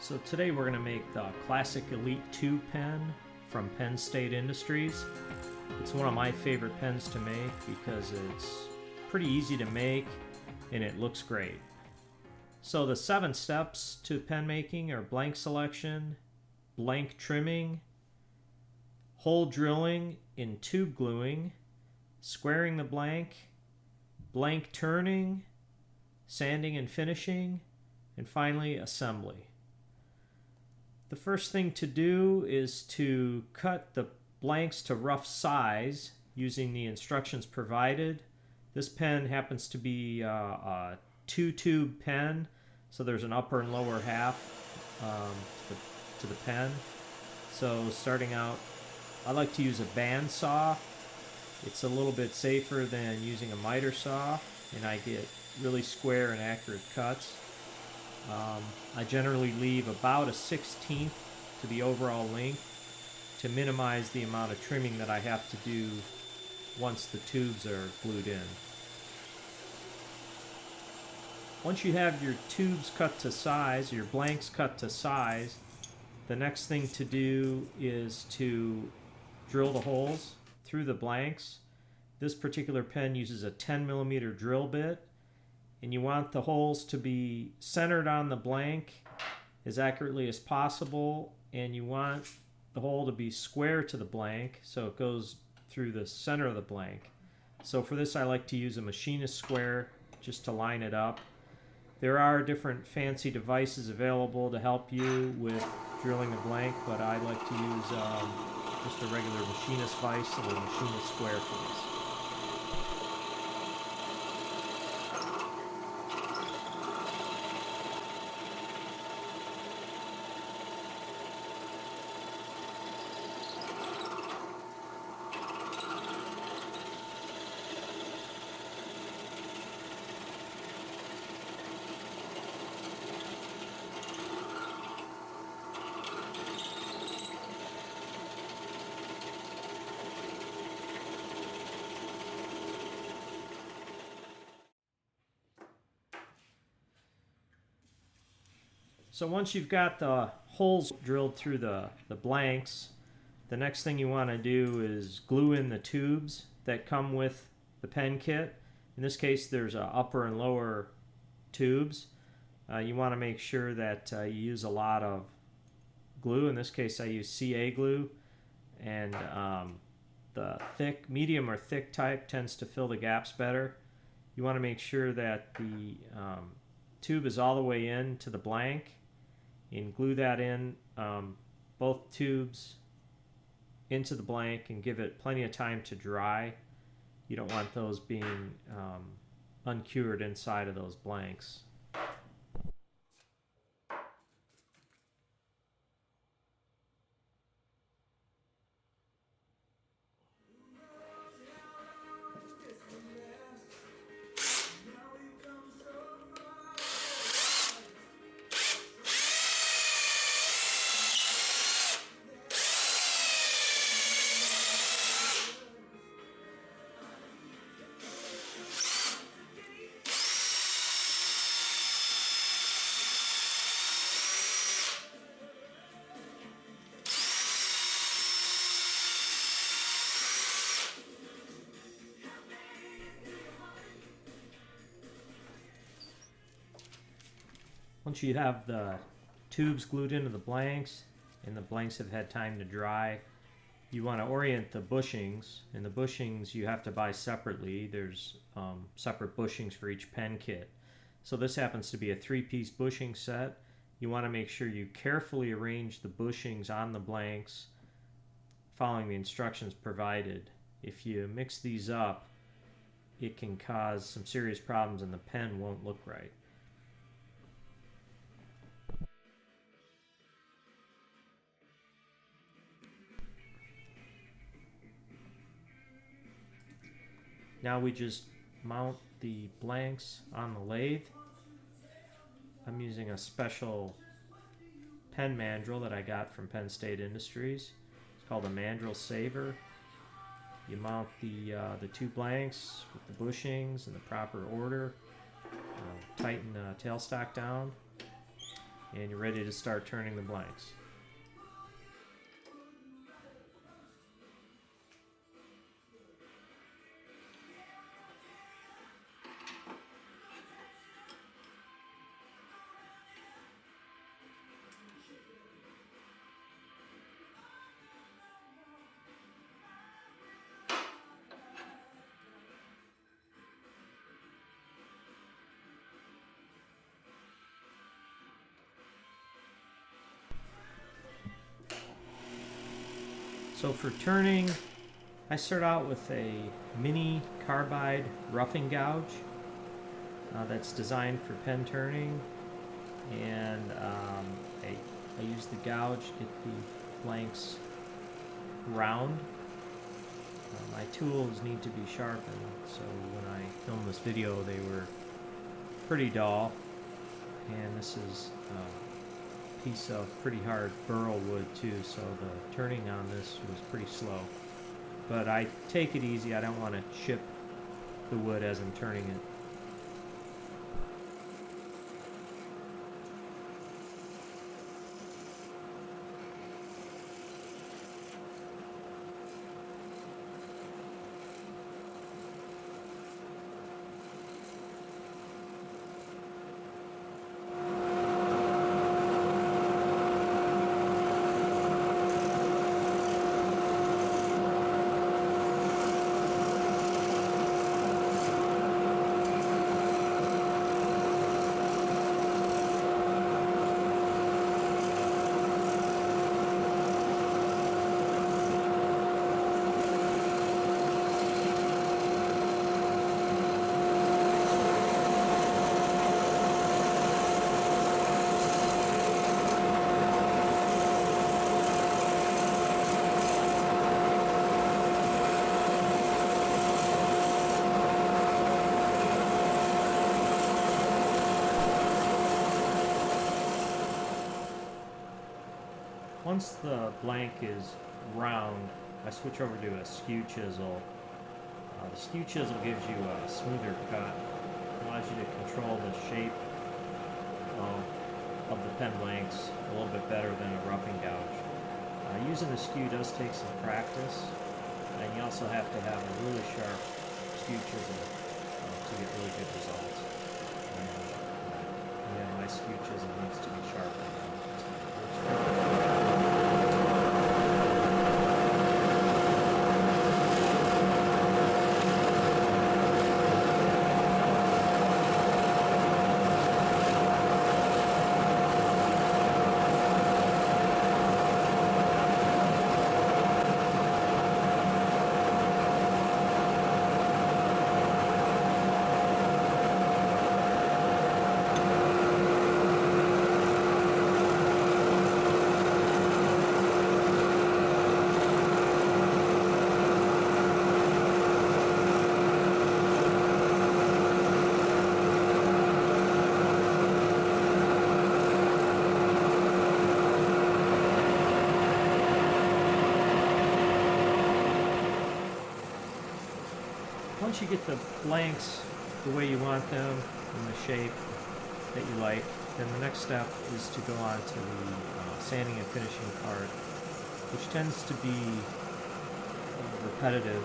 So today we're going to make the classic Elite 2 pen from Penn State Industries. It's one of my favorite pens to make because it's pretty easy to make and it looks great. So the 7 steps to pen making are blank selection, blank trimming, hole drilling in tube gluing, squaring the blank, blank turning, sanding and finishing, and finally assembly. The first thing to do is to cut the blanks to rough size using the instructions provided. This pen happens to be a 2-tube pen, so there's an upper and lower half to the pen. So starting out, I like to use a band saw. It's a little bit safer than using a miter saw, and I get really square and accurate cuts. I generally leave about a 1/16 to the overall length to minimize the amount of trimming that I have to do once the tubes are glued in. Once you have your tubes cut to size, your blanks cut to size, the next thing to do is to drill the holes through the blanks. This particular pen uses a 10mm drill bit, and you want the holes to be centered on the blank as accurately as possible, and you want the hole to be square to the blank so it goes through the center of the blank. So for this I like to use a machinist square just to line it up. There are different fancy devices available to help you with drilling a blank, but I like to use just a regular machinist vise or a machinist square for this. So once you've got the holes drilled through the blanks, the next thing you want to do is glue in the tubes that come with the pen kit. In this case, there's upper and lower tubes. You want to make sure that you use a lot of glue. In this case, I use CA glue, and the thick, medium or thick type tends to fill the gaps better. You want to make sure that the tube is all the way in to the blank, and glue that in, both tubes into the blank, and give it plenty of time to dry. You don't want those being uncured inside of those blanks. Once you have the tubes glued into the blanks and the blanks have had time to dry, you want to orient the bushings, and the bushings you have to buy separately. There's separate bushings for each pen kit. So this happens to be a 3-piece bushing set. You want to make sure you carefully arrange the bushings on the blanks following the instructions provided. If you mix these up, it can cause some serious problems and the pen won't look right. Now we just mount the blanks on the lathe. I'm using a special pen mandrel that I got from Penn State Industries. It's called a mandrel saver. You mount the 2 blanks with the bushings in the proper order. Tighten the tailstock down. and you're ready to start turning the blanks. So for turning, I start out with a mini carbide roughing gouge that's designed for pen turning, and I use the gouge to get the blanks round. My tools need to be sharpened, so when I filmed this video they were pretty dull, and this is piece of pretty hard burl wood too, so the turning on this was pretty slow. But I take it easy, I don't want to chip the wood as I'm turning it. Once the blank is round, I switch over to a skew chisel. The skew chisel gives you a smoother cut, allows you to control the shape of the pen blanks a little bit better than a roughing gouge. Using the skew does take some practice, and you also have to have a really sharp skew chisel to get really good results. And yeah, my skew chisel needs to be sharpened. Once you get the blanks the way you want them, in the shape that you like, then the next step is to go on to the sanding and finishing part, which tends to be a repetitive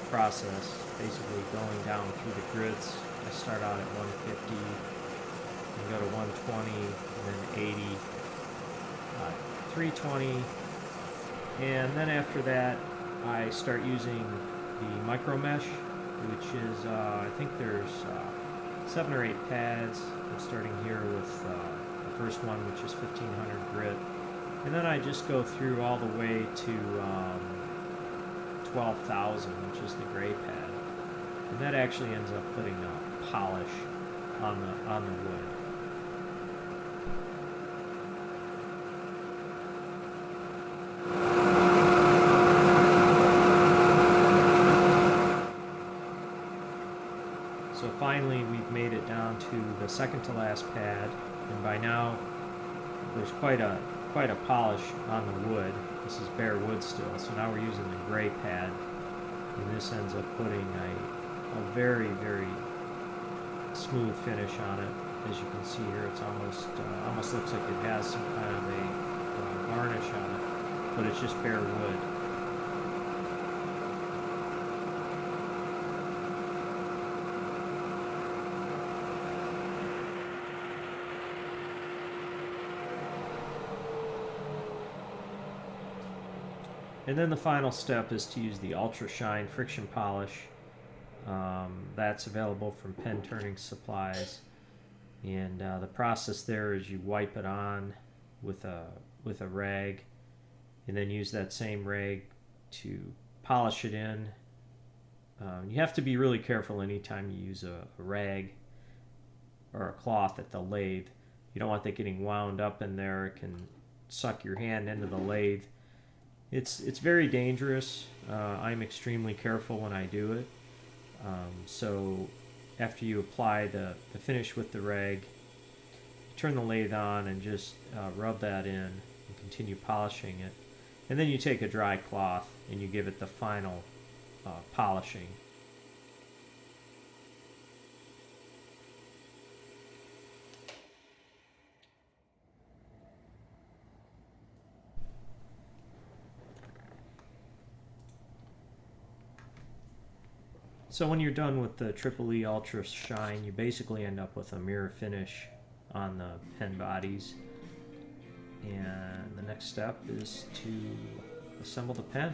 process, basically going down through the grids. I start out at 150, and go to 120, and then 80, 320, and then after that I start using the micro mesh, which is, I think there's 7 or 8 pads. I'm starting here with the first one, which is 1500 grit. And then I just go through all the way to 12,000, which is the gray pad. And that actually ends up putting a polish on the wood. So finally we've made it down to the second to last pad, and by now there's quite a polish on the wood. This is bare wood still, so now we're using the gray pad, and this ends up putting a very, very smooth finish on it. As you can see here, it's almost looks like it has some kind of a varnish on it, but it's just bare wood. And then the final step is to use the Ultra Shine friction polish. That's available from Pen Turning Supplies. And the process there is you wipe it on with a rag, and then use that same rag to polish it in. You have to be really careful anytime you use a rag or a cloth at the lathe. You don't want that getting wound up in there. It can suck your hand into the lathe. It's very dangerous. I'm extremely careful when I do it. So after you apply the finish with the rag, turn the lathe on and just rub that in and continue polishing it. And then you take a dry cloth and you give it the final polishing. So when you're done with the Triple E Ultra Shine, you basically end up with a mirror finish on the pen bodies. And the next step is to assemble the pen.